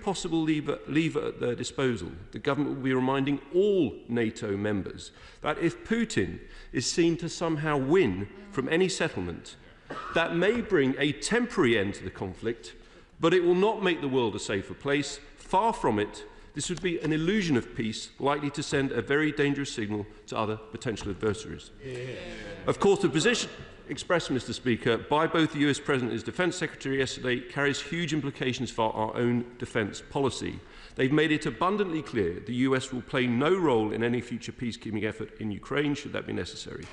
possible lever at their disposal, the government will be reminding all NATO members that if Putin is seen to somehow win from any settlement, that may bring a temporary end to the conflict, but it will not make the world a safer place. Far from it. This would be an illusion of peace, likely to send a very dangerous signal to other potential adversaries. Of course, the position expressed, Mr. Speaker, by both the US President and his Defence Secretary yesterday carries huge implications for our own defence policy. They've made it abundantly clear the US will play no role in any future peacekeeping effort in Ukraine, should that be necessary.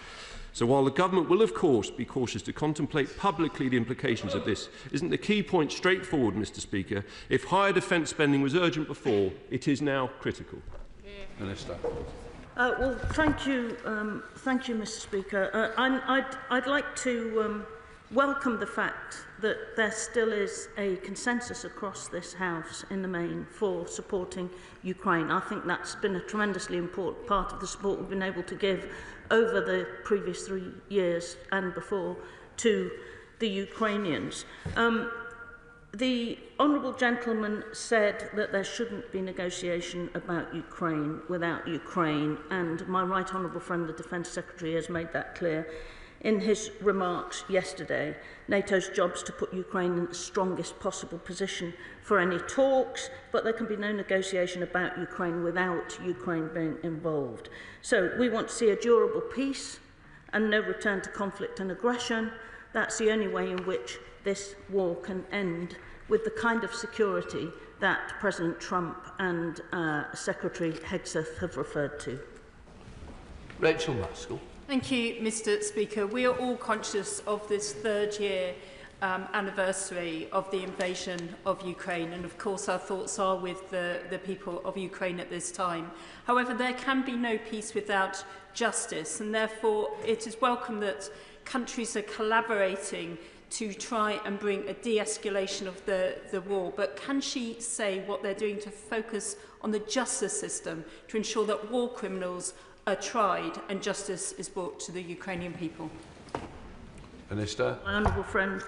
So while the government will, of course, be cautious to contemplate publicly the implications of this, isn't the key point straightforward, Mr. Speaker? If higher defence spending was urgent before, it is now critical. Minister. Well, thank you, Mr. Speaker. I'd like to welcome the fact that there still is a consensus across this House in the main for supporting Ukraine. I think that's been a tremendously important part of the support we've been able to give over the previous 3 years and before to the Ukrainians. The honourable gentleman said that there shouldn't be negotiation about Ukraine without Ukraine, and my right honourable friend, the Defence Secretary, has made that clear in his remarks yesterday. NATO's job is to put Ukraine in the strongest possible position for any talks, but there can be no negotiation about Ukraine without Ukraine being involved. So we want to see a durable peace and no return to conflict and aggression. That's the only way in which this war can end with the kind of security that President Trump and Secretary Hegseth have referred to. Rachel Maskell. Thank you, Mr. Speaker. We are all conscious of this third-year anniversary of the invasion of Ukraine, and of course our thoughts are with the people of Ukraine at this time. However, there can be no peace without justice, and therefore it is welcome that countries are collaborating to try and bring a de-escalation of the war. But can she say what they're doing to focus on the justice system to ensure that war criminals are tried and justice is brought to the Ukrainian people? Minister. My honourable friend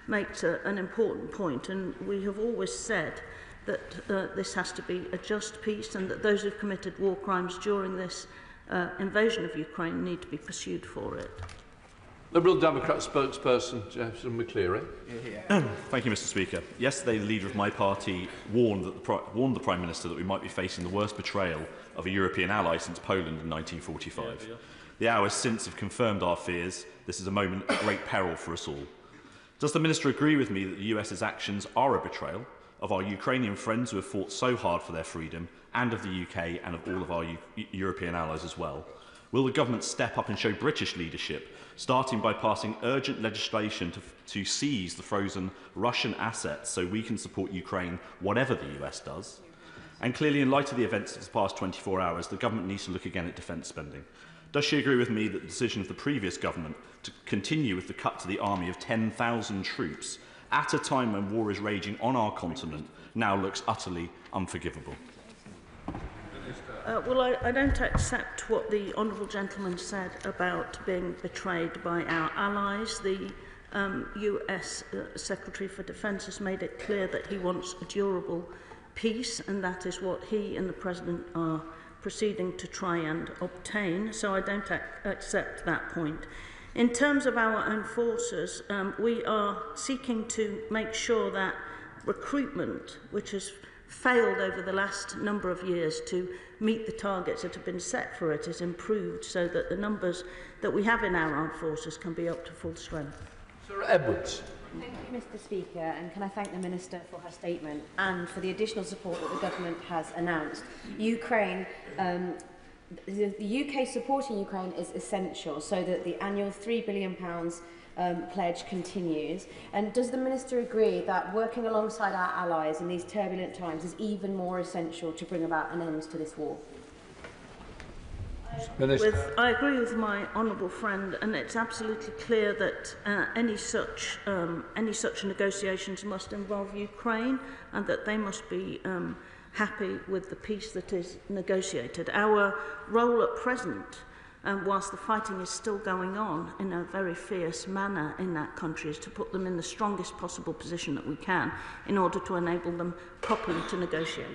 makes an important point, and we have always said that this has to be a just peace, and that those who've committed war crimes during this invasion of Ukraine need to be pursued for it. Liberal Democrat spokesperson Jason McCleary. Thank you, Mr. Speaker. Yesterday, the leader of my party warned the Prime Minister that we might be facing the worst betrayal of a European ally since Poland in 1945. The hours since have confirmed our fears. This is a moment of great peril for us all. Does the Minister agree with me that the US's actions are a betrayal of our Ukrainian friends who have fought so hard for their freedom, and of the UK and of all of our European allies as well? Will the government step up and show British leadership, starting by passing urgent legislation to seize the frozen Russian assets so we can support Ukraine whatever the US does? And clearly, in light of the events of the past 24 hours, the government needs to look again at defence spending. Does she agree with me that the decision of the previous government to continue with the cut to the army of 10,000 troops at a time when war is raging on our continent now looks utterly unforgivable? Well, I don't accept what the honourable gentleman said about being betrayed by our allies. The US Secretary for Defence has made it clear that he wants a durable peace, and that is what he and the President are proceeding to try and obtain. So I don't accept that point. In terms of our own forces, we are seeking to make sure that recruitment, which has failed over the last number of years to meet the targets that have been set for it, is improved so that the numbers that we have in our armed forces can be up to full strength. Sir Edwards. Thank you, Mr. Speaker, and can I thank the Minister for her statement and for the additional support that the government has announced. Ukraine, the UK supporting Ukraine is essential so that the annual £3 billion pledge continues. And does the Minister agree that working alongside our allies in these turbulent times is even more essential to bring about an end to this war? I agree with my honourable friend, and it's absolutely clear that any such negotiations must involve Ukraine, and that they must be happy with the peace that is negotiated. Our role at present whilst the fighting is still going on in a very fierce manner in that country, is to put them in the strongest possible position that we can in order to enable them properly to negotiate.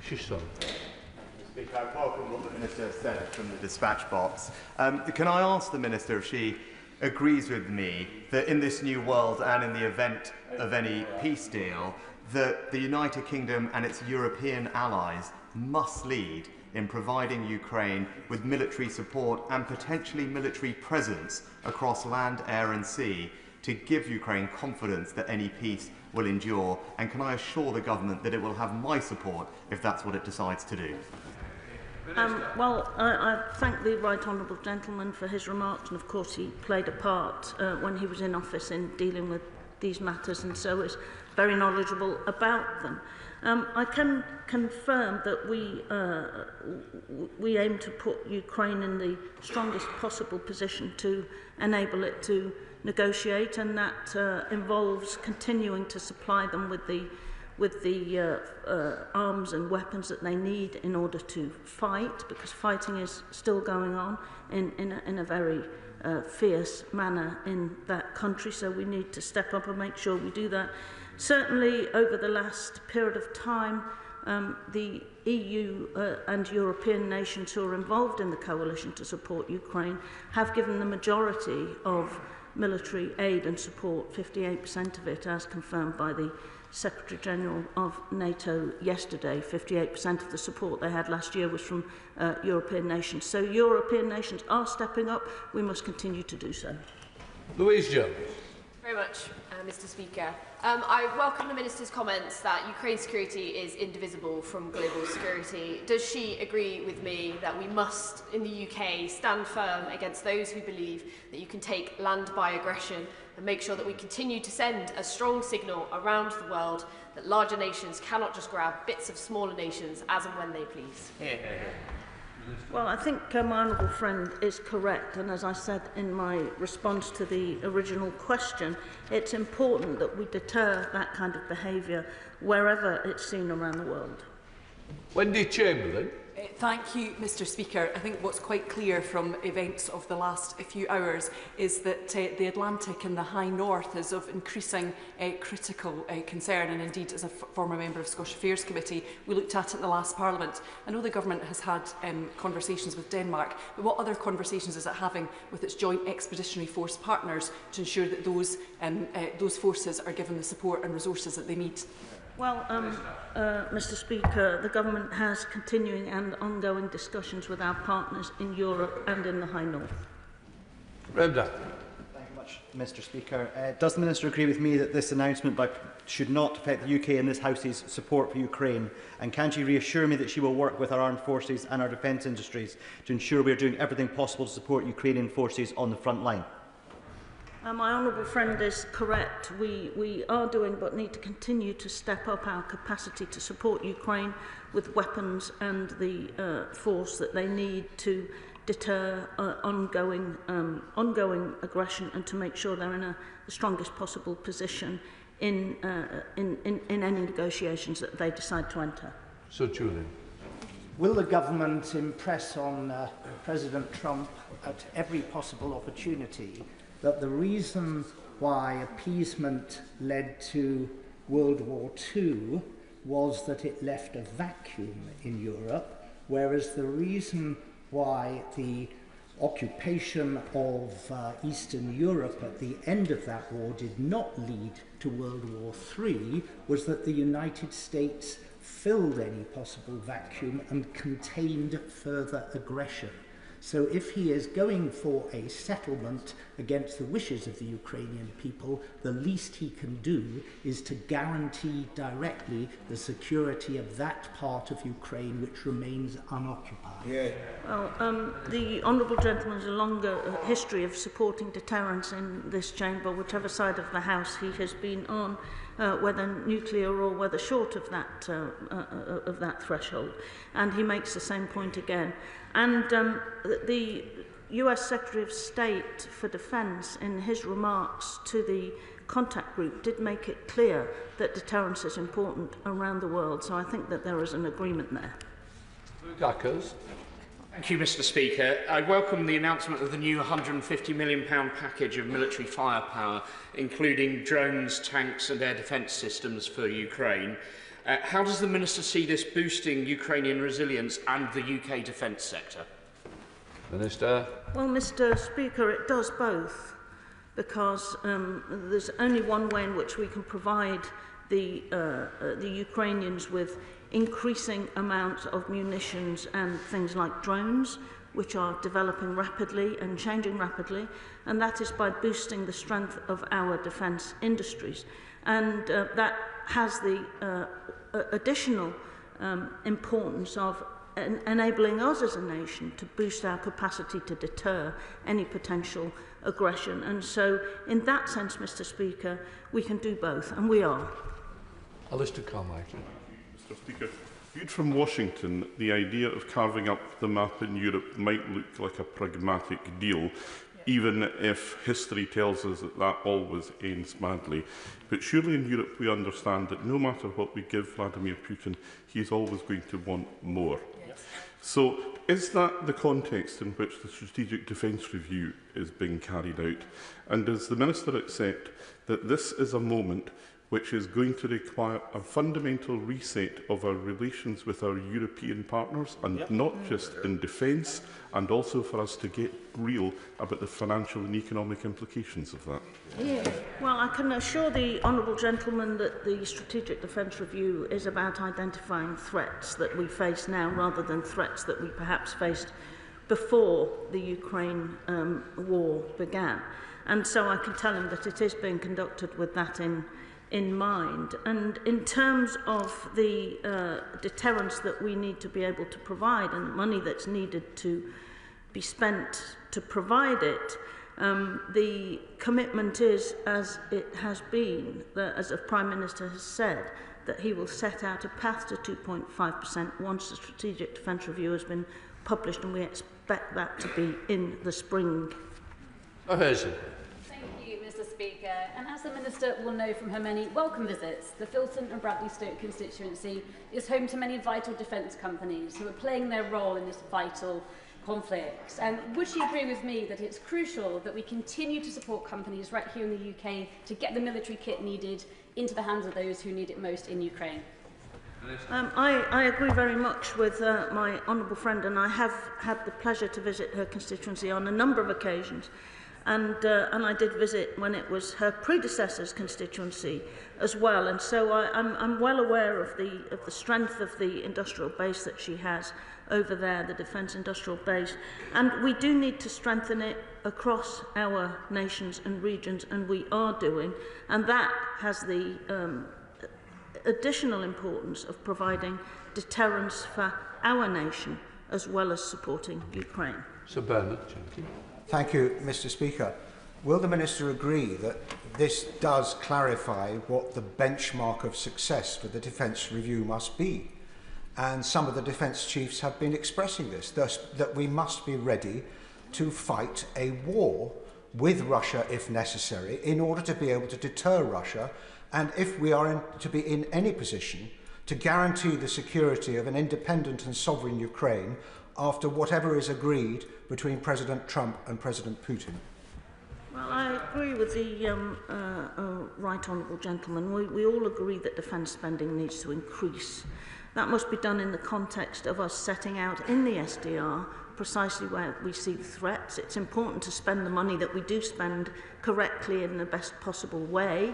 Speaker, I welcome what the Minister said from the dispatch box. Can I ask the Minister if she agrees with me that in this new world and in the event of any peace deal, that the United Kingdom and its European allies must lead in providing Ukraine with military support and potentially military presence across land, air and sea to give Ukraine confidence that any peace will endure? And can I assure the government that it will have my support if that's what it decides to do? I thank the right honourable gentleman for his remarks, and of course he played a part when he was in office in dealing with these matters, and so is very knowledgeable about them. I can confirm that we aim to put Ukraine in the strongest possible position to enable it to negotiate, and that involves continuing to supply them with the arms and weapons that they need in order to fight, because fighting is still going on in a very fierce manner in that country, so we need to step up and make sure we do that. Certainly over the last period of time, the EU and European nations who are involved in the coalition to support Ukraine have given the majority of military aid and support, 58% of it, as confirmed by the Secretary General of NATO yesterday. 58% of the support they had last year was from European nations. So European nations are stepping up. We must continue to do so. Louise Jones. Very much, Mr. Speaker. I welcome the Minister's comments that Ukraine's security is indivisible from global security. Does she agree with me that we must, in the UK, stand firm against those who believe that you can take land by aggression, and make sure that we continue to send a strong signal around the world that larger nations cannot just grab bits of smaller nations as and when they please? Well, I think my honourable friend is correct, and as I said in my response to the original question, it's important that we deter that kind of behaviour wherever it's seen around the world. Wendy Chamberlain. Thank you, Mr. Speaker. I think what's quite clear from events of the last few hours is that the Atlantic and the High North is of increasing critical concern, and indeed, as a former member of Scottish Affairs Committee, we looked at it in the last Parliament. I know the Government has had conversations with Denmark, but what other conversations is it having with its joint expeditionary force partners to ensure that those forces are given the support and resources that they need? Well, Mr. Speaker, the Government has continuing and ongoing discussions with our partners in Europe and in the High North. Remda. Thank you much, Mr. Speaker. Does the Minister agree with me that this announcement should not affect the UK and this House's support for Ukraine? And can she reassure me that she will work with our armed forces and our defence industries to ensure we are doing everything possible to support Ukrainian forces on the front line? My honourable friend is correct. We are doing, but need to continue to step up our capacity to support Ukraine with weapons and the force that they need to deter ongoing aggression, and to make sure they're in the strongest possible position in any negotiations that they decide to enter. So, Julian. Will the government impress on President Trump at every possible opportunity that the reason why appeasement led to World War II was that it left a vacuum in Europe, whereas the reason why the occupation of Eastern Europe at the end of that war did not lead to World War III was that the United States filled any possible vacuum and contained further aggression? So if he is going for a settlement against the wishes of the Ukrainian people, the least he can do is to guarantee directly the security of that part of Ukraine which remains unoccupied. Yeah. Well, the honourable gentleman has a longer history of supporting deterrence in this chamber, whichever side of the House he has been on, whether nuclear or whether short of that threshold. And he makes the same point again. And the US Secretary of State for Defence, in his remarks to the contact group, did make it clear that deterrence is important around the world. So I think that there is an agreement there. Thank you, Mr. Speaker. I welcome the announcement of the new £150 million package of military firepower, including drones, tanks and air defence systems for Ukraine. How does the Minister see this boosting Ukrainian resilience and the UK defence sector? Minister. Well, Mr. Speaker, it does both, because there's only one way in which we can provide the Ukrainians with increasing amounts of munitions and things like drones, which are developing rapidly and changing rapidly, and that is by boosting the strength of our defence industries. And that has the additional importance of enabling us as a nation to boost our capacity to deter any potential aggression. And so, in that sense, Mr. Speaker, we can do both, and we are. Alistair Carmichael. Mr. Speaker, viewed from Washington, the idea of carving up the map in Europe might look like a pragmatic deal, even if history tells us that that always ends badly. But surely in Europe we understand that no matter what we give Vladimir Putin, he is always going to want more. Yes. So is that the context in which the Strategic Defence Review is being carried out? And does the Minister accept that this is a moment which is going to require a fundamental reset of our relations with our European partners, and not just in defence, and also for us to get real about the financial and economic implications of that? Yeah. Well, I can assure the honourable gentleman that the Strategic Defence Review is about identifying threats that we face now, rather than threats that we perhaps faced before the Ukraine war began. And so I can tell him that it is being conducted with that in mind. And in terms of the deterrence that we need to be able to provide, and the money that's needed to be spent to provide it, the commitment is, as it has been, that, as the Prime Minister has said, that he will set out a path to 2.5% once the Strategic Defence Review has been published, and we expect that to be in the spring. Mr. Speaker, and as the Minister will know from her many welcome visits, the Filton and Bradley Stoke constituency is home to many vital defence companies who are playing their role in this vital conflict. Would she agree with me that it's crucial that we continue to support companies right here in the UK to get the military kit needed into the hands of those who need it most in Ukraine? I agree very much with my honourable friend, and I have had the pleasure to visit her constituency on a number of occasions. And I did visit when it was her predecessor's constituency as well, and so I'm well aware of the strength of the industrial base that she has over there, the defence industrial base, and we do need to strengthen it across our nations and regions, and we are doing, and that has the additional importance of providing deterrence for our nation as well as supporting Ukraine. Sir Bernard. Thank you, Mr. Speaker. Will the Minister agree that this does clarify what the benchmark of success for the Defence Review must be? And some of the defence chiefs have been expressing this, thus that we must be ready to fight a war with Russia if necessary in order to be able to deter Russia, and if we are to be in any position to guarantee the security of an independent and sovereign Ukraine after whatever is agreed between President Trump and President Putin. Well, I agree with the right honourable gentleman. We all agree that defence spending needs to increase. That must be done in the context of us setting out in the SDR precisely where we see the threats. It's important to spend the money that we do spend correctly in the best possible way.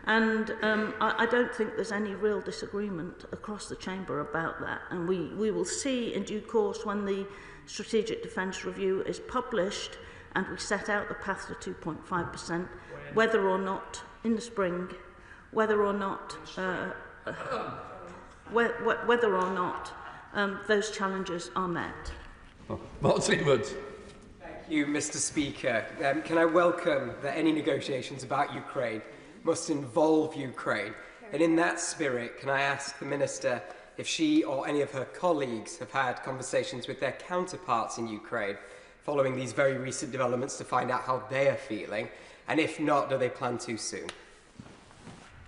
And I don't think there's any real disagreement across the chamber about that. And we will see in due course when the Strategic Defence Review is published and we set out the path to 2.5%, whether or not in the spring, whether or not those challenges are met. Martin Evans. Thank you, Mr. Speaker. Can I welcome that any negotiations about Ukraine must involve Ukraine? And in that spirit, can I ask the Minister if she or any of her colleagues have had conversations with their counterparts in Ukraine following these very recent developments to find out how they are feeling? And if not, do they plan to soon?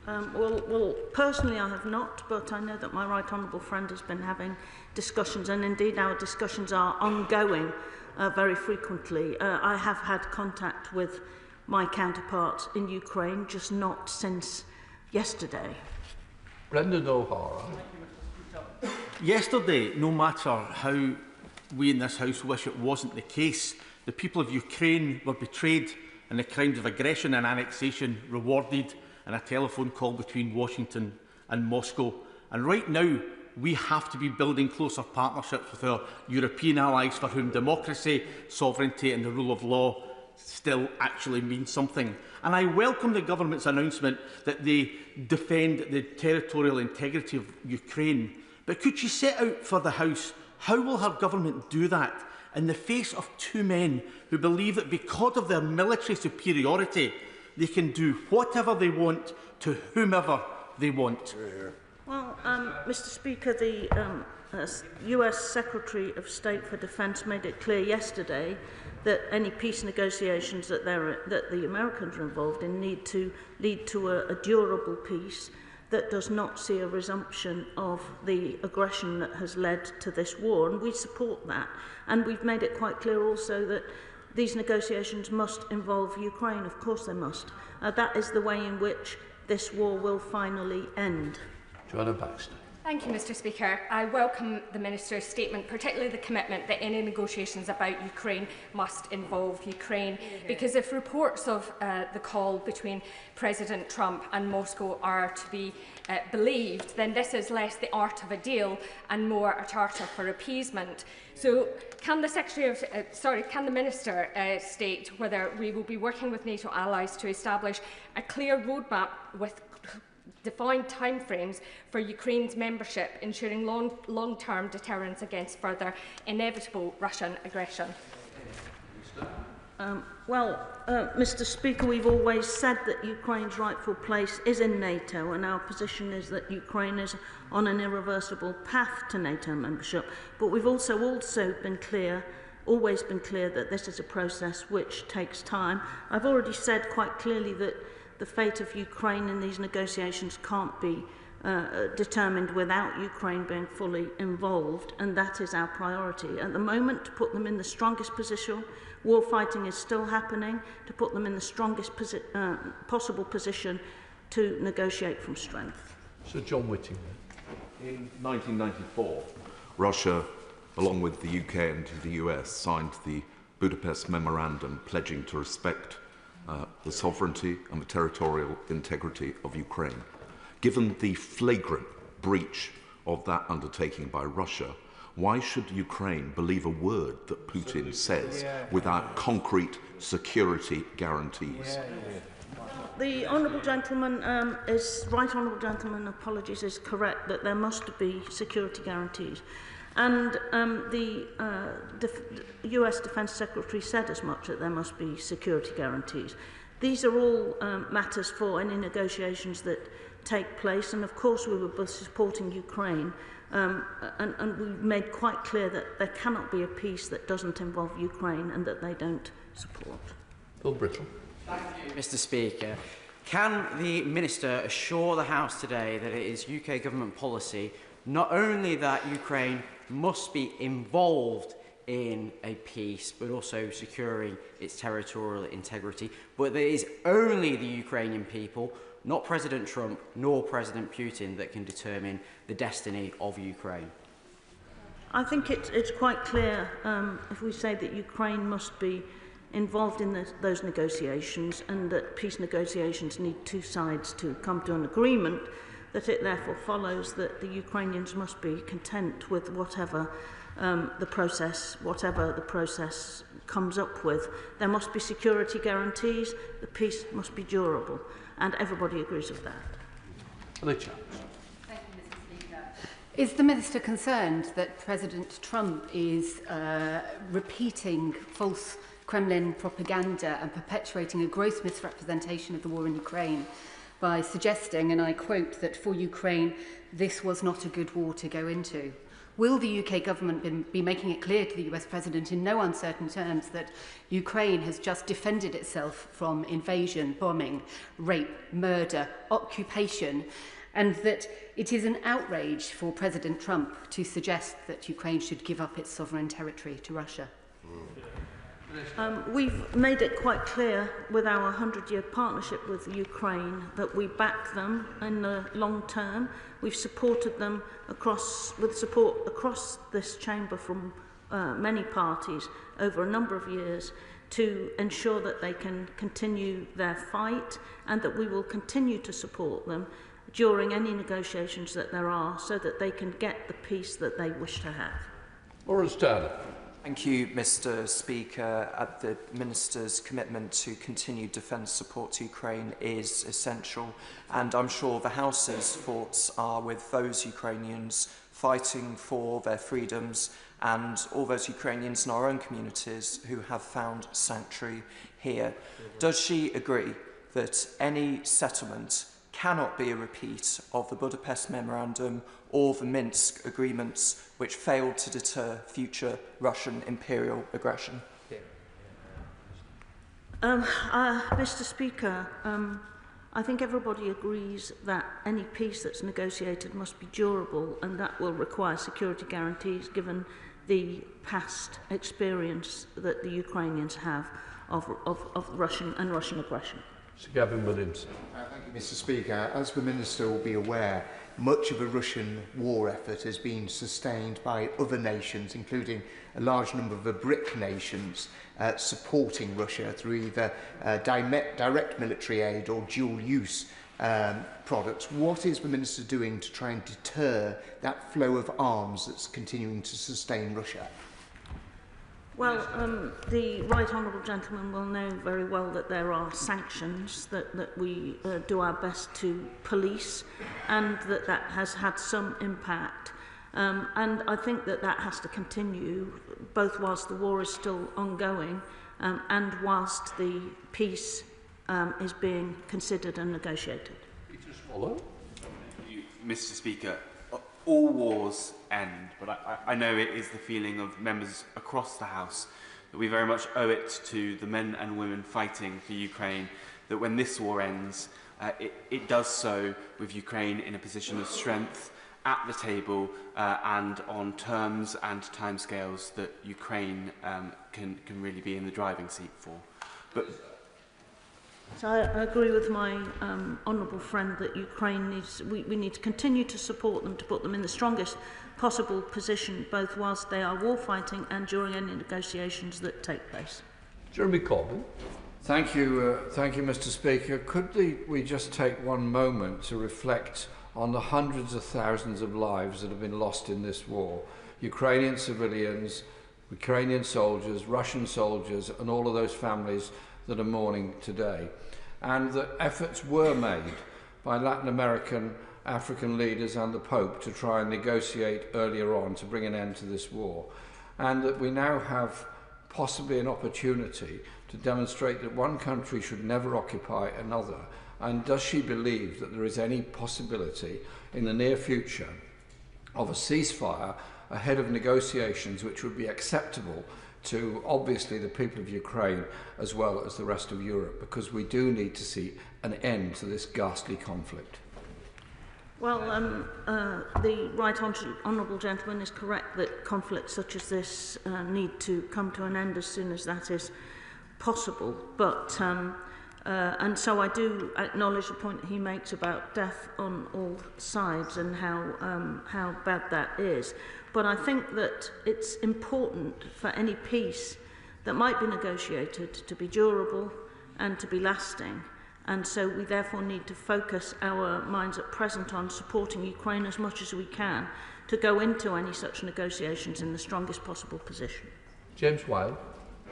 Well, personally I have not, but I know that my right honourable friend has been having discussions, and indeed our discussions are ongoing very frequently. I have had contact with my counterparts in Ukraine, just not since yesterday. Brendan O'Hara. Yesterday, no matter how we in this House wish it wasn't the case, the people of Ukraine were betrayed and the crimes of aggression and annexation rewarded in a telephone call between Washington and Moscow. And right now, we have to be building closer partnerships with our European allies for whom democracy, sovereignty and the rule of law still actually mean something. And I welcome the government's announcement that they defend the territorial integrity of Ukraine. But could she set out for the House how will her government do that in the face of two men who believe that because of their military superiority they can do whatever they want to whomever they want? Well, Mr. Speaker, the US Secretary of State for Defence made it clear yesterday that any peace negotiations that the Americans are involved in need to lead to a durable peace that does not see a resumption of the aggression that has led to this war, and we support that. And we've made it quite clear also that these negotiations must involve Ukraine. Of course they must. That is the way in which this war will finally end. Joanna Baxter. Thank you, Mr. Speaker. I welcome the Minister's statement, particularly the commitment that any negotiations about Ukraine must involve Ukraine, because if reports of the call between President Trump and Moscow are to be believed, then this is less the art of a deal and more a charter for appeasement. So, can the Minister state whether we will be working with NATO allies to establish a clear roadmap with defined timeframes for Ukraine's membership, ensuring long-term deterrence against further inevitable Russian aggression? Mr. Speaker, we've always said that Ukraine's rightful place is in NATO, and our position is that Ukraine is on an irreversible path to NATO membership. But we've also been clear, always been clear, that this is a process which takes time. I've already said quite clearly that the fate of Ukraine in these negotiations can't be determined without Ukraine being fully involved, and that is our priority. At the moment, to put them in the strongest position, war fighting is still happening, to put them in the strongest possible position to negotiate from strength. Sir John Whittingham. In 1994, Russia, along with the UK and the US, signed the Budapest Memorandum pledging to respect the sovereignty and the territorial integrity of Ukraine. Given the flagrant breach of that undertaking by Russia, why should Ukraine believe a word that Putin says without concrete security guarantees? The honourable gentleman apologies, is correct that there must be security guarantees. And the US Defence Secretary said as much, that there must be security guarantees. These are all matters for any negotiations that take place, and of course we were supporting Ukraine, and we made quite clear that there cannot be a peace that doesn't involve Ukraine and that they don't support. Bill Brittle. Thank you, Mr. Speaker. Can the Minister assure the House today that it is UK government policy not only that Ukraine must be involved in a peace, but also securing its territorial integrity, but that it is only the Ukrainian people, not President Trump nor President Putin, that can determine the destiny of Ukraine? I think it's quite clear if we say that Ukraine must be involved in those negotiations, and that peace negotiations need two sides to come to an agreement, that it therefore follows that the Ukrainians must be content with whatever the process comes up with. There must be security guarantees, the peace must be durable, and everybody agrees with that. Thank you, Mr. Speaker. Is the Minister concerned that President Trump is repeating false Kremlin propaganda and perpetuating a gross misrepresentation of the war in Ukraine by suggesting, and I quote, that for Ukraine, this was not a good war to go into. Will the UK government be making it clear to the US President in no uncertain terms that Ukraine has just defended itself from invasion, bombing, rape, murder, occupation, and that it is an outrage for President Trump to suggest that Ukraine should give up its sovereign territory to Russia? We've made it quite clear with our 100-year partnership with Ukraine that we back them in the long term. We've supported them with support across this chamber from many parties over a number of years to ensure that they can continue their fight, and that we will continue to support them during any negotiations that there are, so that they can get the peace that they wish to have. Lawrence Turner. Thank you, Mr. Speaker. The Minister's commitment to continued defence support to Ukraine is essential, and I'm sure the House's thoughts are with those Ukrainians fighting for their freedoms and all those Ukrainians in our own communities who have found sanctuary here. Does she agree that any settlement cannot be a repeat of the Budapest Memorandum or the Minsk agreements, which failed to deter future Russian imperial aggression? Mr. Speaker, I think everybody agrees that any peace that's negotiated must be durable, and that will require security guarantees given the past experience that the Ukrainians have of Russian aggression. Sir Gavin Williams. Thank you, Mr. Speaker. As the Minister will be aware, much of the Russian war effort has been sustained by other nations, including a large number of the BRIC nations, supporting Russia through either direct military aid or dual-use products. What is the Minister doing to try and deter that flow of arms that's continuing to sustain Russia? Well, the Right Honourable Gentleman will know very well that there are sanctions that we do our best to police, and that has had some impact. And I think that has to continue, both whilst the war is still ongoing and whilst the peace is being considered and negotiated. Mr. Speaker, all wars end, but I know it is the feeling of members across the House that we very much owe it to the men and women fighting for Ukraine that when this war ends, it does so with Ukraine in a position of strength at the table and on terms and timescales that Ukraine can really be in the driving seat for. So I agree with my honourable friend that Ukraine we need to continue to support them, to put them in the strongest possible position, both whilst they are war fighting and during any negotiations that take place. Jeremy Corbyn. Thank you, Mr. Speaker. Could we just take one moment to reflect on the hundreds of thousands of lives that have been lost in this war? Ukrainian civilians, Ukrainian soldiers, Russian soldiers, and all of those families that are mourning today. And that efforts were made by Latin American, African leaders and the Pope to try and negotiate earlier on to bring an end to this war. And that we now have possibly an opportunity to demonstrate that one country should never occupy another. And does she believe that there is any possibility in the near future of a ceasefire ahead of negotiations which would be acceptable to obviously the people of Ukraine as well as the rest of Europe, because we do need to see an end to this ghastly conflict? Well, the Right Honourable Gentleman is correct that conflicts such as this need to come to an end as soon as that is possible. But and so I do acknowledge the point that he makes about death on all sides and how bad that is. But I think that it's important for any peace that might be negotiated to be durable and to be lasting. And so we therefore need to focus our minds at present on supporting Ukraine as much as we can to go into any such negotiations in the strongest possible position. James Wilde.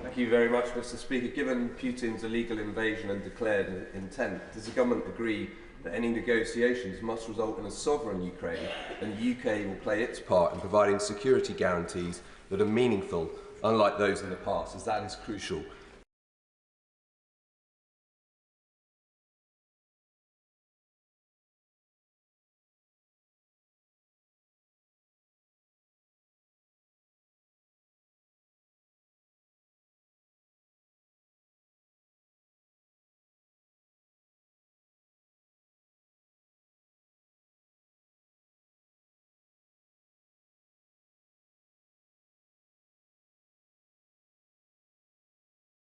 Thank you very much, Mr. Speaker. Given Putin's illegal invasion and declared intent, does the government agree that any negotiations must result in a sovereign Ukraine, and the UK will play its part in providing security guarantees that are meaningful, unlike those in the past, as that is crucial